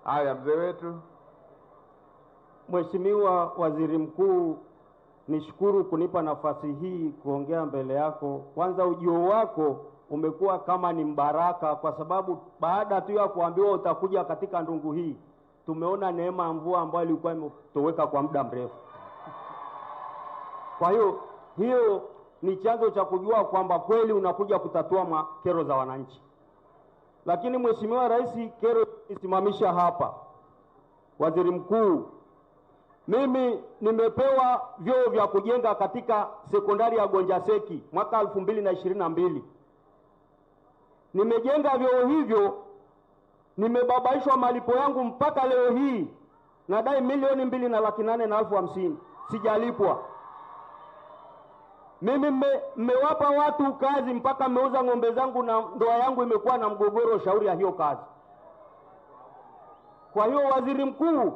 Haya, mzee wetu. Mheshimiwa Waziri Mkuu, nishukuru kunipa nafasi hii kuongea mbele yako. Kwanza ujio wako umekuwa kama ni mbaraka, kwa sababu baada tu ya kuambiwa utakuja katika ndungu hii, tumeona neema ya mvua ambayo ilikuwa imetoweka kwa muda mrefu. Kwa hiyo ni chanzo cha kujua kwamba kweli unakuja kutatua kero za wananchi. Lakini Mheshimiwa Rais, kero isimamisha hapa. Waziri Mkuu, mimi nimepewa vyoo vya kujenga katika sekondari ya Gonjaseki mwaka 2022. Nimejenga vyoo hivyo, nimebabaishwa malipo yangu mpaka leo hii. Nadai 2,850,000 sijalipwa. Mimi mmewapa watu kazi mpaka mmeuza ng'ombe zangu na ndoa yangu imekuwa na mgogoro shauri ya hiyo kazi. Kwa hiyo Waziri Mkuu,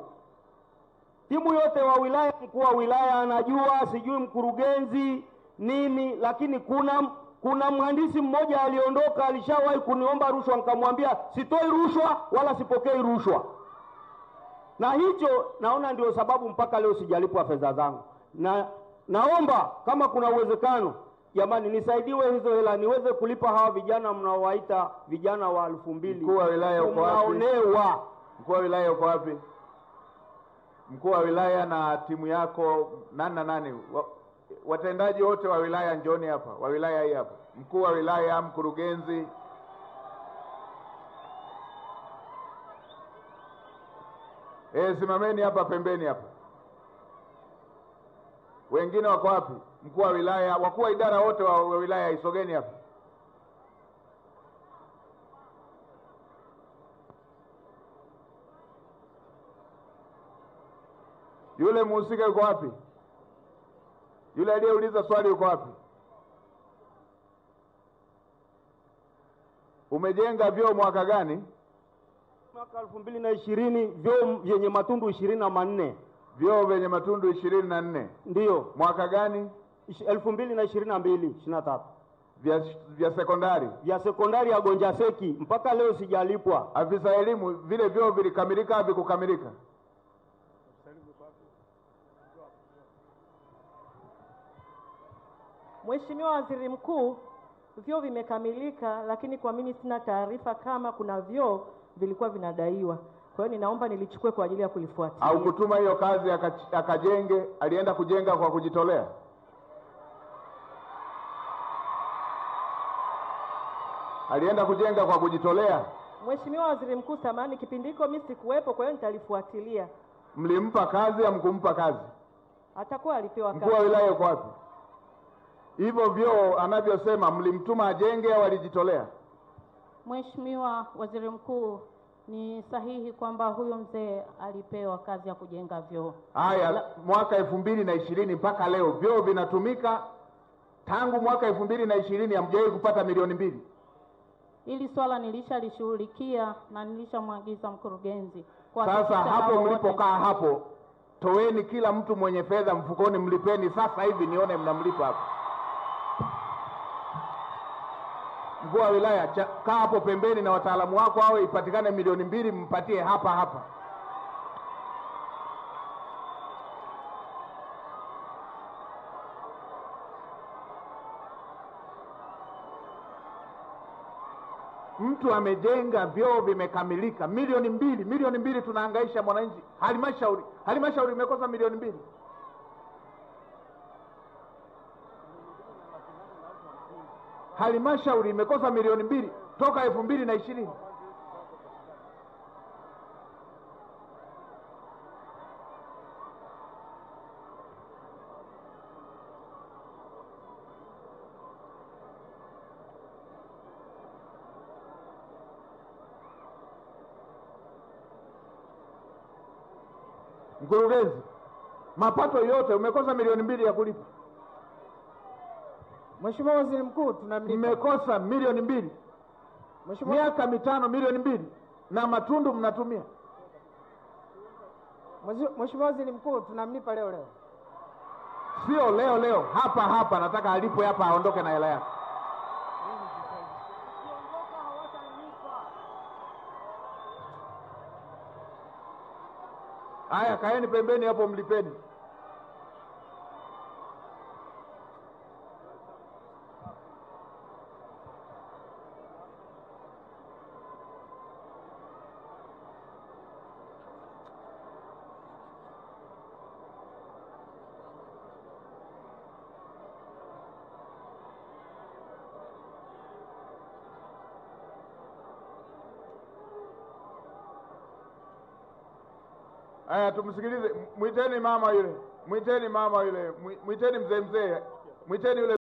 timu yote wa wilaya, mkuu wa wilaya anajua, sijui mkurugenzi nini, lakini kuna mhandisi mmoja aliondoka, alishawahi kuniomba rushwa, nikamwambia sitoi rushwa wala sipokei rushwa. Na hicho naona ndio sababu mpaka leo sijalipwa fedha zangu. Naomba kama kuna uwezekano, jamani, nisaidiwe hizo hela niweze kulipa hawa vijana mnaowaita vijana wa 2000. Mkuu wa wilaya uko wapi? Mnaonewa. Mkuu wa wilaya uko wapi? Mkuu wa wilaya na timu yako nani? Watendaji wote wa wilaya njoni hapa. Wa wilaya hii hapa. Mkuu wa wilaya, mkurugenzi. Simameni hapa pembeni hapa. Wengine wako wapi? Mkuu wa wilaya, wakuu wa idara wote wa wilaya isogeni hapa. Yule mhusika yuko wapi? Yule aliyeuliza swali yuko wapi? Umejenga vyoo mwaka gani? Mwaka 2020, vyoo vyenye matundu 24. Vyoo vyenye matundu 24. Ndiyo. Mwaka gani? 2022, 23. Vya sekondari? Vya sekondari ya Gonjaseki, mpaka leo sijalipwa. Afisa elimu, vile vyoo vilikamilika au vikukamilika? Mheshimiwa Waziri Mkuu, vyoo vimekamilika, lakini kwa mimi sina taarifa kama kuna vyoo vilikuwa vinadaiwa. Kwa hiyo ninaomba nilichukue kwa ajili ya kulifuatilia. Au kutuma hiyo kazi akajenge, alienda kujenga kwa kujitolea? Alienda kujenga kwa kujitolea? Mheshimiwa Waziri Mkuu, samahani, kipindi hiko mimi sikuwepo, kwa hiyo nitalifuatilia. Mlimpa kazi au mkumpa kazi? Atakuwa alipewa kazi. Mkuu wa wilaya yuko wapi? Hivyo vyoo anavyosema mlimtuma ajenge au alijitolea? Mheshimiwa Waziri Mkuu, ni sahihi kwamba huyo mzee alipewa kazi ya kujenga vyoo. Haya, mwaka 2020 mpaka leo vyoo vinatumika. Tangu mwaka 2020 hamjawahi kupata milioni 2. Hili swala nilishalishughulikia na nilishamwagiza mkurugenzi. Sasa hapo mlipokaa hapo, toweni kila mtu mwenye fedha mfukoni, mlipeni sasa hivi nione mnamlipa hapo. Mkuu wa wilaya, kaa hapo pembeni na wataalamu wako hao, ipatikane milioni 2 mpatie hapa hapa. Mtu amejenga vyoo vimekamilika, milioni 2. Milioni 2 tunahangaisha mwananchi. Halmashauri imekosa milioni 2. Halmashauri imekosa milioni 2 toka 2020. Mkurugenzi, mapato yote umekosa milioni 2 ya kulipa. Mheshimiwa Waziri Mkuu, tunamlipa. Mmekosa milioni 2. Miaka 5 milioni 2 na matundu mnatumia. Mheshimiwa Waziri Mkuu, tunamlipa leo. Sio leo, hapa nataka alipwe hapa, aondoke na hela yake. Haya, kaeni pembeni hapo, mlipeni. Haya, tumsikilize. Mwiteni mama yule, mwiteni mzee, mwiteni yule